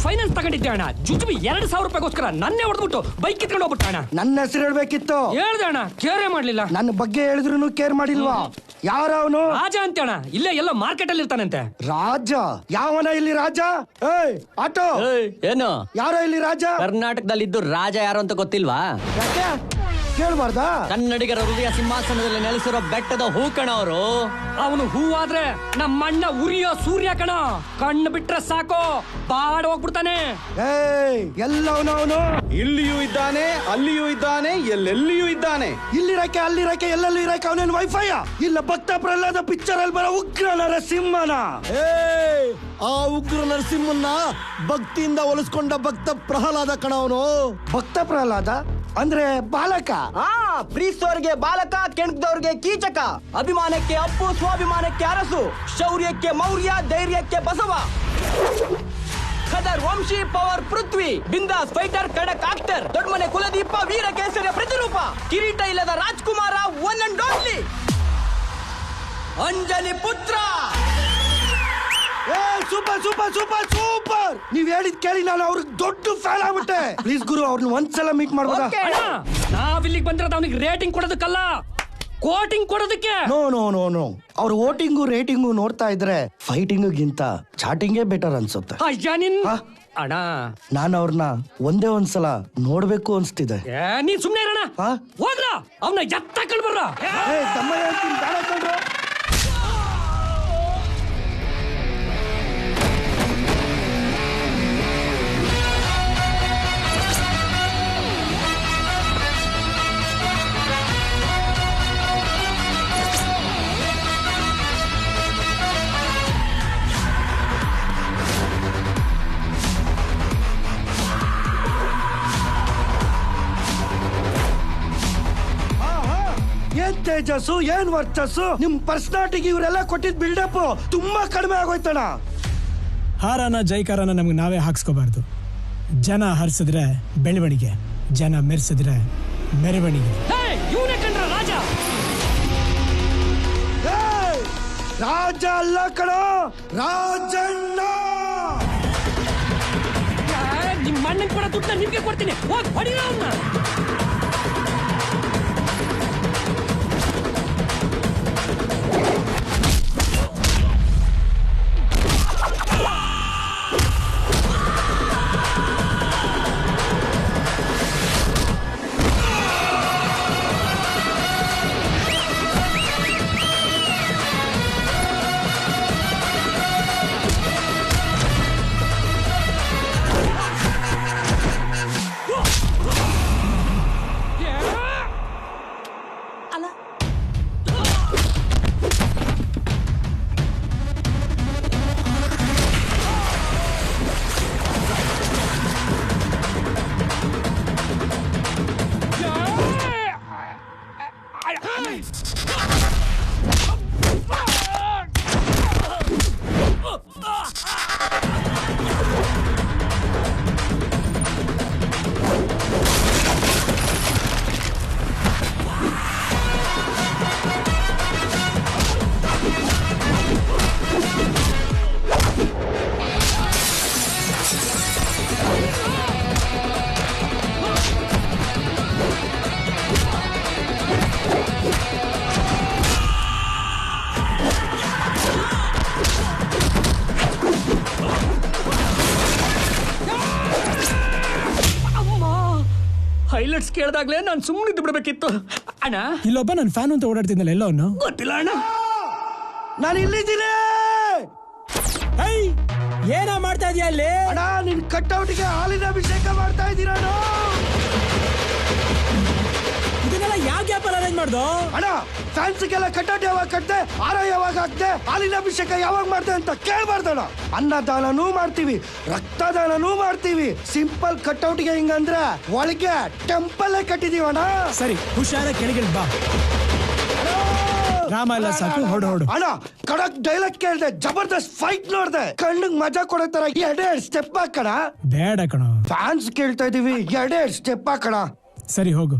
Finance ತಗೊಂಡಿದ್ದೆ ಅಣ್ಣ. Jujube 2,000 ರೂಪಾಯಿಗೋಸ್ಕರ ನನ್ನೇ ಹೊಡೆದ್ಬಿಟ್ಟು ಬೈಕ್ ಕಿತ್ಕೊಂಡು ಹೋಗ್ಬಿಟ್ಟ ಅಣ್ಣ. ನನ್ನ ಹೆಸರು ಹೇಳ್ಬೇಕಿತ್ತು. ಹೇಳ್ದೆ ಅಣ್ಣ, ಕೇರೇ ಮಾಡ್ಲಿಲ್ಲ. ನನ್ನ ಬಗ್ಗೆ ಹೇಳಿದ್ರು ಕೇರ್ ಮಾಡಿಲ್ವಾ? ಯಾರ ಅವನು? ರಾಜ ಅಂತ ಅಣ್ಣ. ಇಲ್ಲೇ ಎಲ್ಲ ಮಾರ್ಕೆಟ್ ಅಲ್ಲಿ ಇರ್ತಾನಂತೆ. ರಾಜ? ಯಾವನ ಇಲ್ಲಿ ರಾಜ? ಏಯ್ ಆಟೋ, ಏನು ಯಾರೋ ಇಲ್ಲಿ ರಾಜ? ಕರ್ನಾಟಕದಲ್ಲಿದ್ದು ರಾಜ ಯಾರು ಅಂತ ಗೊತ್ತಿಲ್ವಾ? ಯಾಕೆ ಕೇಳ್ಬಾರ್ದಾ? ಕನ್ನಡಿಗರ ಹೃದಯ ಸಿಂಹಾಸನದಲ್ಲಿ ನೆಲೆಸಿರೋ ಬೆಟ್ಟದ ಹೂ ಕಣ ಅವರು. ಅವನು ಹೂವಾದ್ರೆ ನಮ್ಮ ಅಣ್ಣ ಉರಿಯೋ ಸೂರ್ಯ ಕಣ. ಕಣ್ಣು ಬಿಟ್ರೆ ಸಾಕು ಬಾಡ್ ಹೋಗ್ಬಿಡ್ತಾನೆ. ಏಯ್ ಎಲ್ಲವನವನು? ಇಲ್ಲಿಯೂ ಇದ್ದಾನೆ, ಅಲ್ಲಿಯೂ ಇದ್ದಾನೆ, ಎಲ್ಲೆಲ್ಲಿಯೂ ಇದ್ದಾನೆ. ಇಲ್ಲಿರಕ್ಕೆ ಅಲ್ಲಿರಕ್ಕೆ ಎಲ್ಲೆಲ್ಲೂ ಇರಕ್ಕೆ ಅವನೇನು ವೈಫೈ? ಇಲ್ಲ ಭಕ್ತ ಪ್ರಹ್ಲಾದ ಪಿಕ್ಚರ್ ಅಲ್ಲಿ ಬರೋ ಉಗ್ರ ನರಸಿಂಹನ? ಆ ಉಗ್ರ ನರಸಿಂಹನ್ನ ಭಕ್ತಿಯಿಂದ ಒಲಿಸ್ಕೊಂಡ ಭಕ್ತ ಪ್ರಹ್ಲಾದ ಕಣವನು. ಭಕ್ತ ಪ್ರಹ್ಲಾದ ಅಂದ್ರೆ ಬಾಲಕ. ಪ್ರೀತಿಸೋರ್ಗೆ ಬಾಲಕ, ಕೆಣಕದವ್ರಿಗೆ ಕೀಚಕ, ಅಭಿಮಾನಕ್ಕೆ ಅಪ್ಪು, ಸ್ವಾಭಿಮಾನಕ್ಕೆ ಅರಸು, ಶೌರ್ಯಕ್ಕೆ ಮೌರ್ಯ, ಧೈರ್ಯಕ್ಕೆ ಬಸವ, ಖದರ್ ವಂಶಿ, ಪವರ್ ಪೃಥ್ವಿ, ಬಿಂದಾಸ್ ಫೈಟರ್, ಖಡಕ್ ಆಕ್ಟರ್, ದೊಡ್ಡಮನೆ ಕುಲದೀಪ, ವೀರ ಕೇಸರಿಯ ಪ್ರತಿರೂಪ, ಕಿರೀಟ ಇಲ್ಲದ Rajkumar, one and only Anjali ಪುತ್ರ. Super super super super! ನೀವ್ ಹೇಳಿದ್ ಕೇಳಿ ನಾನು ಅವ್ರಿಗೆ ದೊಡ್ಡ ಫ್ಯಾನ್ ಆಗ್ಬಿಟ್ಟೆ. ಪ್ಲೀಸ್ ಗುರು, ಅವ್ರನ್ನ ಒಂದ್ಸಲ ಮೀಟ್ ಮಾಡ್ಬೋದಾ? ನಾವಿಲ್ಲಿಗೆ ಬಂದಿರೋದು ಅವನಿಗೆ ರೇಟಿಂಗ್ ಕೊಡೋದಕ್ಕಲ್ಲ, ಕೋಟಿಂಗ್ ಕೊಡೋದಕ್ಕೆ. ನೋ ನೋ ನೋ ನೋ, ಅವ್ರ ವೋಟಿಂಗು ರೇಟಿಂಗು ನೋಡ್ತಾ ಇದ್ರೆ ಫೈಟಿಂಗಿಗಿಂತ ಚಾಟಿಂಗೇ ಬೆಟರ್ ಅನ್ಸುತ್ತೆ. ಅಯ್ಯ ನಿನ್ ಅಣ್ಣ, ನಾನು ಅವ್ರನ್ನ ಒಂದೇ ಒಂದ್ಸಲ ನೋಡ್ಬೇಕು ಅನ್ಸ್ತಿದೆ. ನೀನ್ ಸುಮ್ನೆ ಇರೋಣ. ಹೋದ್ರ ಅವನ ಎತ್ತ ಕಳ್ಬರ್ರ. ಏನ್ ತೇಜಸ್ಸು, ಏನ್ ವರ್ಚಸ್ಸು! ನಿಮ್ ಪರ್ಸನಾಲಿಟಿಗೆ ಇವರೆಲ್ಲ ಕೊಟ್ಟಿದ್ ಬಿಲ್ಡಪ್ ತುಂಬಾ ಕಡಿಮೆ ಆಗೋಯ್ತಣ. ಹಾರಾನ ಜೈಕಾರನ ನಮ್ಗೆ ನಾವೇ ಹಾಕ್ಸ್ಕೋಬಾರ್ದು. ಜನ ಹರಿಸಿದ್ರೆ ಬೆಳವಣಿಗೆ, ಜನ ಮೆರೆಸಿದ್ರೆ ಮೆರವಣಿಗೆ. ಇವನೇ ಕಂಡ್ರ ರಾಜ. ರಾಜ ಅಲ್ಲ ಕಣ, ರಾಜಣ್ಣ. ನಿಮ್ಮ ಅಣ್ಣನ್ ಕೂಡ ದುಡ್ಡನ್ನ ನಿಮ್ಗೆ ಕೊಡ್ತೀನಿ, ಹೋಗಿ ಹೊಡಿರ ಅವನ್ನ. ಹೈಲೈಟ್ಸ್ ಕೇಳಿದಾಗ್ಲೇ ನಾನು ಸುಮ್ಮನಿದ್ದು ಬಿಡಬೇಕಿತ್ತು ಅಣ್ಣ. ಇಲ್ಲೊಬ್ಬ ನನ್ನ ಫ್ಯಾನ್ ಅಂತ ಓಡಾಡ್ತಿದ್ದಲ್ಲ, ಎಲ್ಲೋ ಅವನು ಗೊತ್ತಿಲ್ಲ ಅಣ್ಣ. ನಾನು ಇಲ್ಲಿದ್ದೀನಿ. ಏನ ಮಾಡ್ತಾ ಇದೀಯ ಅಲ್ಲಿ? ಅಣ್ಣ, ನಿನ್ ಕಟ್ಔಟ್ಗೆ ಹಾಲಿನ ಅಭಿಷೇಕ ಮಾಡ್ತಾ ಇದ್ದೀರಾ? ಇದನ್ನೆಲ್ಲ ಯಾವ ಗ್ಯಾಪ್ ಅಲ್ಲಿ ಅರೇಂಜ್ ಮಾಡ್ದು? ಅಣ್ಣ, ಫ್ಯಾನ್ಸ್ಗೆಲ್ಲ ಕಟ್ಔಟ್ ಯಾವಾಗ ಕಟ್ದೆ, ಆರ ಯಾವಾಗ ಹಾಕ್ದೆ, ಹಾಲಿನ ಅಭಿಷೇಕ ಯಾವಾಗ ಮಾಡ್ದೆ ಅಂತ ಕೇಳ್ಬಾರ್ದಣ್ಣ. ಅನ್ನದಾನನೂ ಮಾಡ್ತೀವಿ, ರಕ್ತದಾನನೂ ಮಾಡ್ತೀವಿ. ಸಿಂಪಲ್ ಕಟ್ಔಟ್ಗೆ ಹಿಂಗಂದ್ರೆ ಒಳಗೆ ಟೆಂಪಲ್ ಕಟ್ಟಿದೀವಣ್ಣ. ಸರಿ, ಹುಷಾರ ಕೆಳಗಿಳ್ ಬಾ. ರಾಮ ಎಲ್ಲ ಸಾಕು, ಹೊಡು ಹೊಡು. ಅಣ್ಣ, ಕಡಕ್ ಡೈಲಾಗ್ ಕೇಳ್ದೆ, ಜಬರ್ದಸ್ತ್ ಫೈಟ್ ನೋಡ್ದೆ, ಕಣ್ಣಿಗೆ ಮಜಾ ಕೊಡೋ ತರ ಎರಡೆರಡು ಸ್ಟೆಪ್ ಹಾಕಣ. ಬೇಡ ಕಣ, ಫ್ಯಾನ್ಸ್ ಕೇಳ್ತಾ ಇದೀವಿ, ಎರಡೆರಡು ಸ್ಟೆಪ್ ಹಾಕಣ. ಸರಿ ಹೋಗು.